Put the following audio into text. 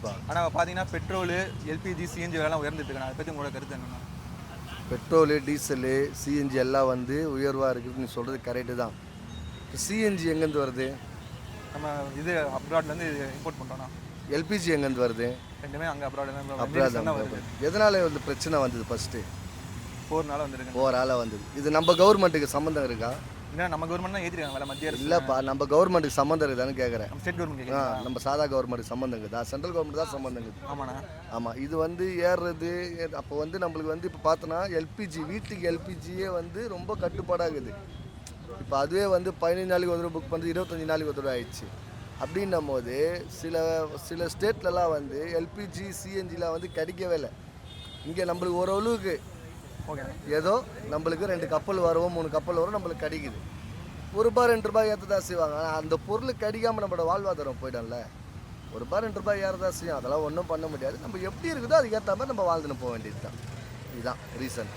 கண்டிப்பாக. ஆனால் பார்த்தீங்கன்னா பெட்ரோலு, எல்பிஜி, சிஎன்ஜி விலைலாம் உயர்ந்துட்டு இருக்கு. அதை பற்றி உங்களோட கருத்து என்னென்னா? பெட்ரோலு, டீசலு, சிஎன்ஜி எல்லாம் வந்து உயர்வாக இருக்குதுன்னு நீ சொல்கிறது கரெக்டு தான். இப்போ சிஎன்ஜி எங்கேருந்து வருது? நம்ம இது அப்ராட்லேருந்து இம்போர்ட் பண்ணுறோன்னா. எல்பிஜி எங்கேருந்து வருது? ரெண்டுமே அங்கே அப்ராட் தான் வருது. எதனால் வந்து பிரச்சனை வந்தது? ஃபஸ்ட்டு போர்னால வந்துருக்கு. போரால் வந்தது. இது நம்ம கவர்மெண்ட்டுக்கு சம்மந்தம் இருக்கா? ஏன்னா நம்ம கவர்மெண்ட் தான் ஏற்றிருக்காங்க விலை, மத்திய அரசு. இல்லைப்பா, நம்ம கவர்மெண்ட்டுக்கு சம்மந்தம் இருக்குதான்னு கேட்குறேன். நம்ம ஸ்டேட் கவர்மெண்ட் நம்ம சாதா கவர்மெண்ட்டுக்கு சம்மந்தம் இருக்குதா? சென்ட்ரல் கவர்மெண்ட் தான் சம்மந்தம் இருக்குது. ஆமாண்ணா. ஆமாம், இது வந்து ஏறுறது. அப்போ வந்து நம்மளுக்கு வந்து இப்போ பார்த்தோன்னா எல்பிஜி, வீட்டுக்கு எல்பிஜியே வந்து ரொம்ப கட்டுப்பாடாகுது. இப்போ அதுவே வந்து 15 நாளைக்கு ஒரு தடவை புக் பண்ணுறது 25 நாளைக்கு ஒரு தடவை ஆயிடுச்சு. அப்படின்னும் போது சில ஸ்டேட்லலாம் வந்து எல்பிஜி, சிஎன்ஜிலாம் வந்து கிடைக்கவே இல்லை. இங்கே நம்மளுக்கு ஓரளவுக்கு ஓகே, ஏதோ நம்மளுக்கு 2 கப்பல் வரும், 3 கப்பல் வரும், நம்மளுக்கு கிடைக்குது. ₹1 ₹2 ஏற்ற தான் செய்வாங்க. ஆனால் அந்த பொருள் கிடைக்காமல் நம்மளோட வாழ்வாதாரம் போய்டும்ல. ₹1 ₹2 ஏற தான் செய்யும். அதெல்லாம் ஒன்றும் பண்ண முடியாது. நம்ம எப்படி இருக்குதோ அதுக்கேற்ற மாதிரி நம்ம வாழ்ந்துன்னு போக வேண்டியது தான். இதுதான் ரீசன்.